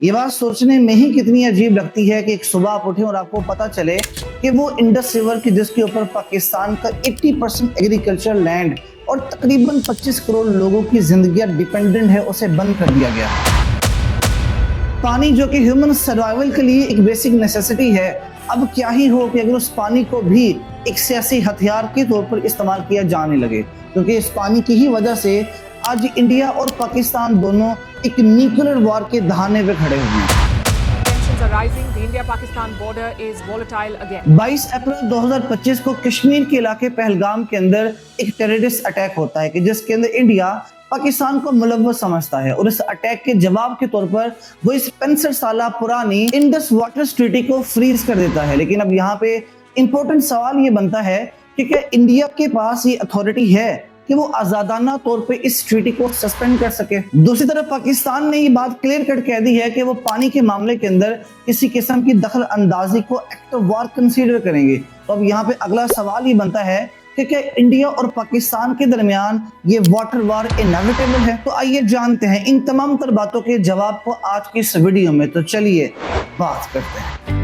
یہ بات سوچنے میں ہی کتنی عجیب لگتی ہے کہ ایک صبح آپ اٹھیں اور آپ کو پتا چلے کہ وہ انڈس ریور کی جس کے اوپر پاکستان کا 80% ایگریکلچر لینڈ اور تقریباً 25 کروڑ لوگوں کی زندگیاں ڈیپینڈنٹ ہے، اسے بند کر دیا گیا۔ پانی جو کہ ہیومن سروائیول کے لیے ایک بیسک نیسیسٹی ہے، اب کیا ہی ہو کہ اگر اس پانی کو بھی ایک سیاسی ہتھیار کے طور پر استعمال کیا جانے لگے، کیونکہ اس پانی کی ہی وجہ سے آج انڈیا اور پاکستان دونوں ایک نیوکلیر وار کے دہانے پہ کھڑے ہوئے ہیں۔ 22 اپریل 2025 کو کشمیر کے علاقے پہلگام کے اندر ایک ٹیررسٹ اٹیک ہوتا ہے کہ جس کے اندر انڈیا پاکستان کو ملوث سمجھتا ہے، اور اس اٹیک کے جواب کے طور پر وہ اس 65 سالہ پرانی انڈس واٹر ٹریٹی کو فریز کر دیتا ہے۔ لیکن اب یہاں پہ امپورٹنٹ سوال یہ بنتا ہے کہ کیا انڈیا کے پاس یہ اتھارٹی ہے کہ وہ آزادانہ طور پہ اس ٹریٹی کو سسپینڈ کر سکے؟ دوسری طرف پاکستان نے یہ بات کلیئر کٹ کہہ دی ہے کہ وہ پانی کے معاملے کے اندر کسی قسم کی دخل اندازی کو ایکٹ آف وار کنسیڈر کریں گے۔ تو اب یہاں پہ اگلا سوال یہ بنتا ہے کہ کیا انڈیا اور پاکستان کے درمیان یہ واٹر وار انیویٹیبل ہے؟ تو آئیے جانتے ہیں ان تمام تر باتوں کے جواب کو آج کی اس ویڈیو میں۔ تو چلیے بات کرتے ہیں۔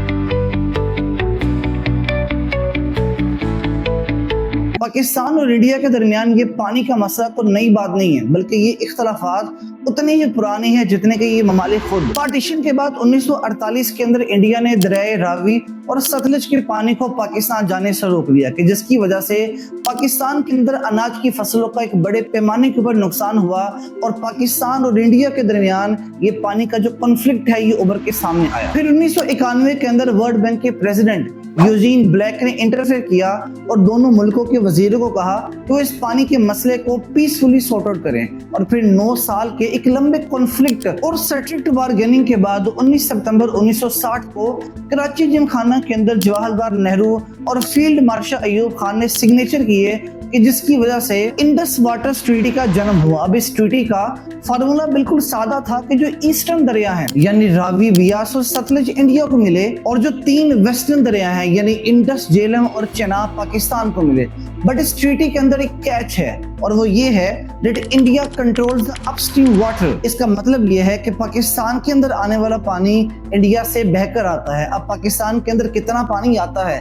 پاکستان اور انڈیا کے درمیان یہ پانی کا مسئلہ تو نئی بات نہیں ہے، بلکہ یہ اختلافات اتنے ہی پرانے ہیں جتنے کہ یہ ممالک خود۔ پارٹیشن کے بعد 1948 کے اندر انڈیا نے دریائے راوی اور ستلج کے پانی کو پاکستان جانے سے روک دیا، کہ جس کی وجہ سے پاکستان کے اندر اناج کی فصلوں کا ایک بڑے پیمانے کے اوپر نقصان ہوا، اور پاکستان اور انڈیا کے درمیان یہ پانی کا جو کنفلکٹ ہے یہ ابھر کے سامنے آیا۔ پھر 1991 کے اندر ورلڈ بینک کے پریزیڈنٹ یوجین بلیک نے انٹرفیئر کیا اور دونوں ملکوں کے وزیروں کو کہا کہ وہ اس پانی کے مسئلے کو پیسفلی سارٹ آؤٹ کریں، اور پھر 9 سال کے ایک لمبے کنفلکٹ اور سٹرکٹ بارگیننگ کے بعد 19 ستمبر 1960 کو کراچی جم خانہ کے اندر جواہر لال نہرو اور فیلڈ مارشل ایوب خان نے سگنیچر کیے، کہ جس کی وجہ سے انڈس واٹر ٹریٹی کا جنم ہوا۔ اب اس ٹریٹی کا فارمولا بالکل سادہ تھا کہ جو ایسٹرن دریا ہیں یعنی راوی، بیاس اور ستلج انڈیا کو ملے، اور جو 3 ویسٹرن دریا ہیں یعنی انڈس، جیلم اور چناب پاکستان کو ملے۔ بٹ اس ٹریٹی کے اندر ایک کیچ ہے، اور وہ یہ ہے that India controls the upstream water۔ اس کا مطلب یہ ہے کہ پاکستان کے اندر آنے والا پانی انڈیا سے بہہ کر آتا ہے۔ اب پاکستان کے اندر کتنا پانی آتا ہے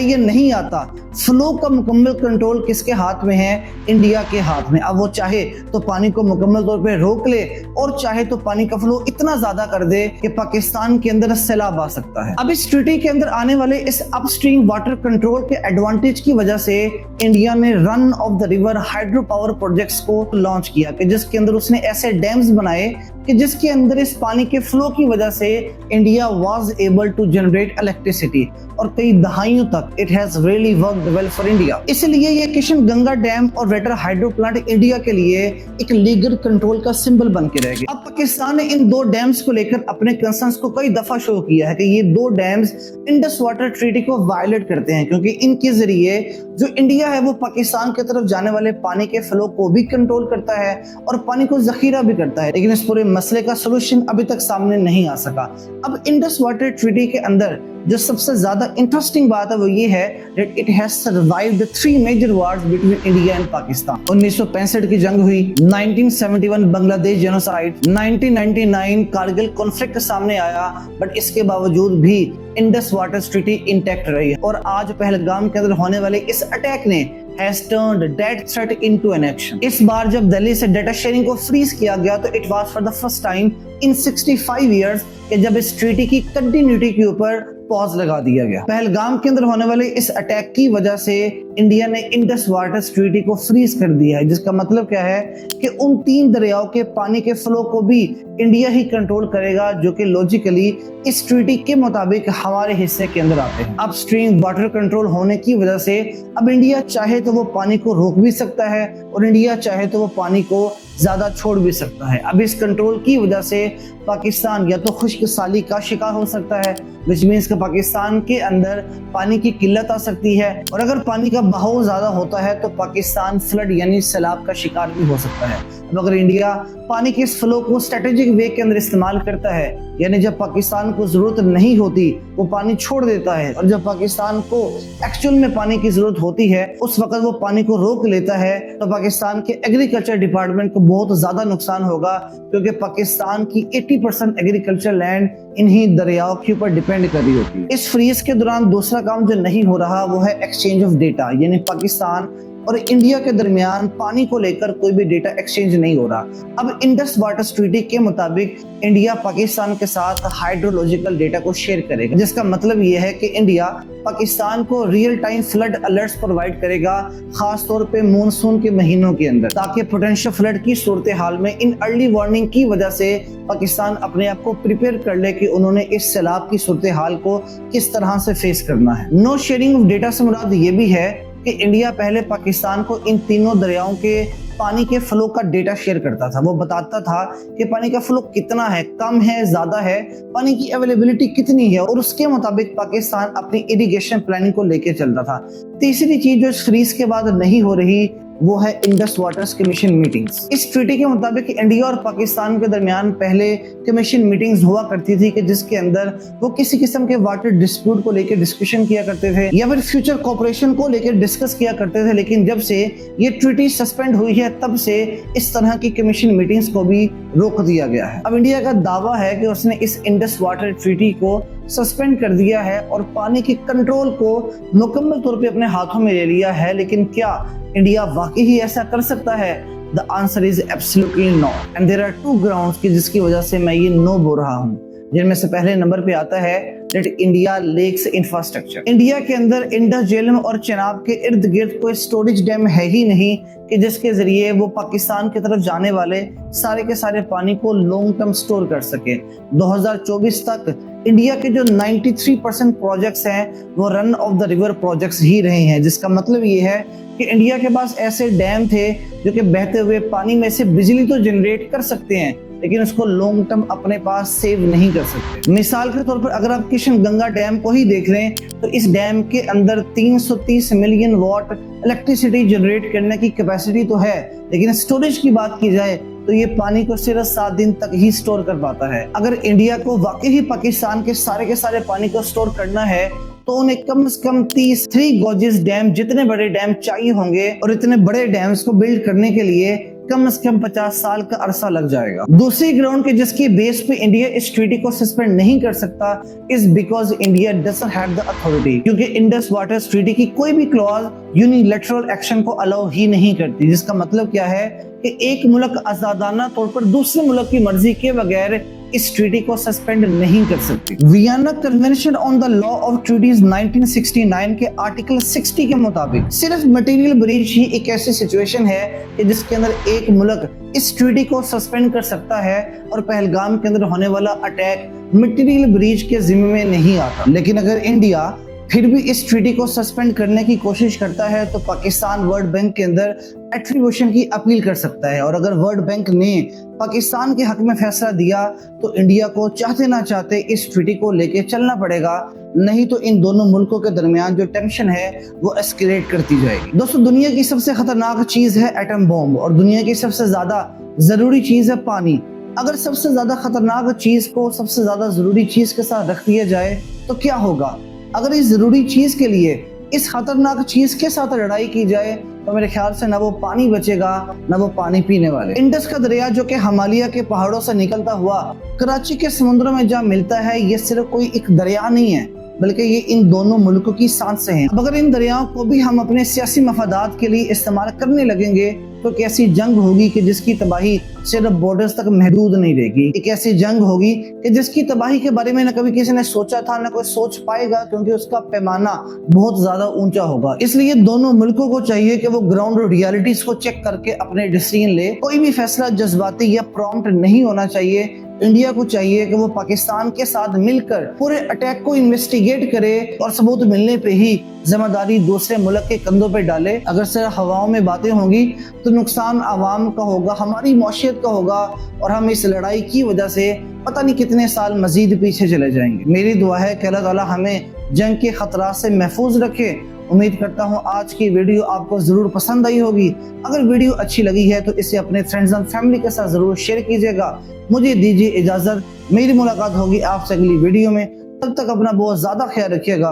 یا نہیں آتا، فلو کا مکمل کنٹرول کس کے ہاتھ میں ہے؟ انڈیا کے ہاتھ میں۔ اب وہ چاہے تو پانی کو مکمل طور پہ روک لے، اور چاہے تو پانی کا فلو اتنا زیادہ کر دے کہ پاکستان کے اندر سیلاب آ سکتا ہے۔ اب اس ٹریٹی کے اندر آنے والے اس اپ اسٹریم واٹر کنٹرول کے ایڈوانٹیج کی وجہ سے انڈیا نے run off the river hydro power projects کو لانچ کیا، کہ جس کے اندر اس نے ایسے ڈیمز بنائے کہ جس کے اندر اس پانی کے فلو کی وجہ سے India was able to generate electricity, اور کئی دہائیوں تک it has really worked well for India. اس لیے یہ کشن گنگا ڈیم اور ویٹر ہائیڈرو پلانٹ انڈیا کے لیے ایک لیگل کنٹرول کا سمبل بن کے رہ گیا۔ اب پاکستان نے ان 2 ڈیمز کو لے کر اپنے کنسرنز کو کئی دفعہ شو کیا ہے کہ یہ 2 ڈیمز انڈس واٹر ٹریٹی کو وائلیٹ کرتے ہیں، کیونکہ ان کے ذریعے جو انڈیا ہے وہ پاکستان کی طرف جانے والے پانی کے فلو کو بھی کنٹرول کرتا ہے اور پانی کو ذخیرہ بھی کرتا ہے، لیکن اس پورے مسئلے کا سولوشن ابھی تک سامنے نہیں آ سکا۔ اب انڈس واٹر ٹریٹی کے اندر جو سب سے زیادہ انٹرسٹنگ بات ہے وہ یہ ہے that it has survived 3 major wars between India and Pakistan۔ 1965 کی جنگ ہوئی، 1971 بنگلہ دیش جینوسائیڈ، 1999 کارگل کانفلکٹ سامنے آیا، بٹ اس کے باوجود بھی انڈس واٹر ٹریٹی انٹیکٹ رہی ہے، اور آج پہلگام کے اندر ہونے والے اس اٹیک نے has turned that threat into an action۔ اس بار جب دہلی سے ڈیٹا شیئرنگ کو فریز کیا گیا تو it was for the first time in 65 years کہ جب اس ٹریٹی کی کنٹینیوٹی کے اوپر پاز لگا دیا گیا۔ پہلگام کے اندر ہونے والے اس اٹیک کی وجہ سے انڈیا نے انڈس واٹر ٹریٹی کو فریز کر دیا ہے، جس کا مطلب کیا ہے کہ ان 3 دریاؤں کے پانی کے فلو کو بھی انڈیا ہی کنٹرول کرے گا، جو کہ لوجیکلی اس ٹریٹی کے مطابق ہمارے حصے کے اندر آتے ہیں۔ اپ اسٹریم واٹر کنٹرول ہونے کی وجہ سے اب انڈیا چاہے تو وہ پانی کو روک بھی سکتا ہے، اور انڈیا چاہے تو وہ پانی کو زیادہ چھوڑ بھی سکتا ہے۔ اب اس کنٹرول کی وجہ سے پاکستان یا تو خشک سالی کا شکار ہو سکتا ہے، which means کہ پاکستان کے اندر پانی کی قلت آ سکتی ہے، اور اگر پانی کا بہاؤ زیادہ ہوتا ہے تو پاکستان فلڈ یعنی سیلاب کا شکار بھی ہو سکتا ہے۔ اب اگر انڈیا پانی کے اس فلو کو اسٹریٹجک وے کے اندر استعمال کرتا ہے، یعنی جب پاکستان کو ضرورت نہیں ہوتی وہ پانی چھوڑ دیتا ہے، اور جب پاکستان کو ایکچوئل میں پانی کی ضرورت ہوتی ہے اس وقت وہ پانی کو روک لیتا ہے، تو پاکستان کے ایگریکلچر ڈپارٹمنٹ کو بہت زیادہ نقصان ہوگا، کیونکہ پاکستان کی 60% एग्रीकल्चर लैंड इन्हीं दरियाओं के ऊपर डिपेंड कर रही होती है। इस फ्रीज के दौरान दूसरा काम जो नहीं हो रहा वो है एक्सचेंज ऑफ डेटा, यानी पाकिस्तान और इंडिया के दरमियान पानी को लेकर कोई भी डेटा एक्सचेंज नहीं हो रहा। अब इंडस वाटर ट्रीटी के मुताबिक इंडिया पाकिस्तान के साथ हाइड्रोलॉजिकल डेटा को शेयर करेगा, जिसका मतलब ये है कि इंडिया पाकिस्तान को real time flood alerts provide करेगा, खास तौर पे मॉनसून के महीनों के अंदर, ताकि पोटेंशियल फ्लड की सूरत हाल में इन अर्ली वार्निंग की वजह से पाकिस्तान अपने आप को प्रिपेयर कर ले कि उन्होंने इस सैलाब की सूरत हाल को किस तरह से फेस करना है। नो शेयरिंग ऑफ डेटा से मुराद ये भी है कि इंडिया पहले पाकिस्तान को इन तीनों दरियाओं के पानी के फ्लो का डेटा शेयर करता था। वो बताता था कि पानी का फ्लो कितना है, कम है, ज्यादा है, पानी की अवेलेबिलिटी कितनी है, और उसके मुताबिक पाकिस्तान अपनी इरिगेशन प्लानिंग को लेकर चलता था। तीसरी चीज जो इस फ्रीज के बाद नहीं हो रही वो है इंडस वाटर्स कमीशन मीटिंग्स। इस ट्रीटी के मुताबिक इंडिया और पाकिस्तान के दरमियान पहले कमीशन मीटिंग्स हुआ करती थी कि जिसके अंदर वो किसी किस्म के वाटर डिस्प्यूट को लेकर डिस्कशन किया करते थे या फिर फ्यूचर कोऑपरेशन को लेकर डिस्कस किया करते थे। लेकिन जब से ये ट्रीटी सस्पेंड हुई है तब से इस तरह की कमीशन मीटिंग्स को भी रोक दिया गया है। अब इंडिया का दावा है कि उसने इस इंडस वाटर ट्रीटी को सस्पेंड कर दिया है और पानी के कंट्रोल को मुकम्मल तौर पे अपने हाथों में ले लिया है। लेकिन क्या इंडिया वाकई ही ऐसा कर सकता है? The answer is absolutely no. And there are two grounds कि जिसकी वजह से मैं ये नो बोल रहा हूँ, जिनमें से पहले नंबर पे आता है that India lacks infrastructure. India के अंदर इंडस झेलम और चेनाब के इर्द गिर्द कोई स्टोरेज डैम है ही नहीं कि जिसके जरिए वो पाकिस्तान की तरफ जाने वाले सारे के सारे पानी को लॉन्ग टर्म स्टोर कर सके। 2024 तक इंडिया के जो 93% प्रोजेक्ट्स हैं वो run off the river projects ही रहे हैं, जिसका मतलब ये है कि इंडिया के पास ऐसे डैम थे जो कि बहते हुए पानी में से बिजली तो जनरेट कर सकते हैं लेकिन उसको लॉन्ग टर्म अपने पास सेव नहीं कर सकते। मिसाल के तौर पर अगर आप किशन गंगा डैम को ही देख लें तो इस डैम के अंदर 330 मिलियन वॉट इलेक्ट्रिसिटी जनरेट करने की कैपेसिटी तो है, लेकिन स्टोरेज की बात की जाए तो ये पानी को सिर्फ 7 दिन तक ही स्टोर कर पाता है। अगर इंडिया को वाकई ही पाकिस्तान के सारे पानी को स्टोर करना है तो उन्हें कम से कम 33 गॉर्जियस डैम, जितने बड़े डैम चाहिए होंगे, और इतने बड़े डैम्स को बिल्ड करने के लिए कम से कम 50 साल का अरसा लग जाएगा। दूसरी ग्राउंड के जिसकी बेस पे इंडिया इस ट्रीटी को सस्पेंड नहीं कर सकता is because India doesn't have the authority, क्योंकि इंडस वाटर ट्रीटी की कोई भी क्लॉज यूनिलैटरल एक्शन को अलाउ ही नहीं करती। जिसका मतलब क्या है कि एक मुल्क आजादाना तौर पर दूसरे मुल्क की मर्जी के बगैर इस ट्रीटी को सस्पेंड नहीं कर सकती। Vienna convention on the law of treaties 1969 के आर्टिकल 60 के मुताबिक सिर्फ मटेरियल ब्रीच ही एक ऐसी सिचुएशन है कि जिसके अंदर एक मुल्क इस ट्रीटी को सस्पेंड कर सकता है और पहलगाम के अंदर होने वाला अटैक मटेरियल ब्रीच के जिम्मे में नहीं आता। लेकिन अगर इंडिया फिर भी इस ट्रीटी को सस्पेंड करने की कोशिश करता है तो पाकिस्तान वर्ल्ड बैंक के अंदर एट्रीब्यूशन की अपील कर सकता है, और अगर वर्ल्ड बैंक ने पाकिस्तान के हक में फैसला दिया तो इंडिया को चाहते ना चाहते इस ट्रीटी को लेके चलना पड़ेगा, नहीं तो इन दोनों मुल्कों के दरमियान जो टेंशन है वो एस्केलेट करती जाएगी। दोस्तों, दुनिया की सबसे खतरनाक चीज है एटम बॉम्ब और दुनिया की सबसे ज्यादा जरूरी चीज है पानी। अगर सबसे ज्यादा खतरनाक चीज को सबसे ज्यादा जरूरी चीज के साथ रख दिया जाए तो क्या होगा? अगर इस जरूरी चीज के लिए इस खतरनाक चीज के साथ लड़ाई की जाए तो मेरे ख्याल से ना वो पानी बचेगा ना वो पानी पीने वाले। इंडस का दरिया जो कि हिमालय के पहाड़ों से निकलता हुआ कराची के समुद्रों में जहाँ मिलता है, ये सिर्फ कोई एक दरिया नहीं है बल्कि ये इन दोनों मुल्कों की सांसें हैं। अब अगर इन दरियाओं को भी हम अपने सियासी मफादात के लिए इस्तेमाल करने लगेंगे तो कैसी जंग होगी कि जिसकी तबाही सिर्फ बॉर्डर्स तक महदूद नहीं रहेगी। एक ऐसी जंग होगी कि जिसकी तबाही के बारे में न कभी किसी ने सोचा था, न कोई सोच पाएगा, क्योंकि उसका पैमाना बहुत ज्यादा ऊंचा होगा। इसलिए दोनों मुल्कों को चाहिए कि वो ग्राउंड रियलिटीज को चेक करके अपने डिसीजन ले। कोई भी फैसला जज्बाती या प्रॉम्प्ट नहीं होना चाहिए। इंडिया को चाहिए कि वो पाकिस्तान के साथ मिलकर पूरे अटैक को इन्वेस्टिगेट करे और सबूत मिलने पे ही जिम्मेदारी दूसरे मुल्क के कंधों पे डाले। अगर सिर्फ हवाओं में बातें होंगी तो नुकसान आवाम का होगा, हमारी मौशियत का होगा, और हम इस लड़ाई की वजह से पता नहीं कितने साल मजीद पीछे चले जाएंगे। मेरी दुआ है कि अल्लाह ताला हमें जंग के खतरा से महफूज रखे। उम्मीद करता हूँ आज की वीडियो आपको जरूर पसंद आई होगी। अगर वीडियो अच्छी लगी है तो इसे अपने फ्रेंड्स एंड फैमिली के साथ जरूर शेयर कीजिएगा। मुझे दीजिए इजाजत, मेरी मुलाकात होगी आपसे अगली वीडियो में। तब तक अपना बहुत ज्यादा ख्याल रखिएगा।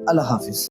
अल्लाह हाफिज।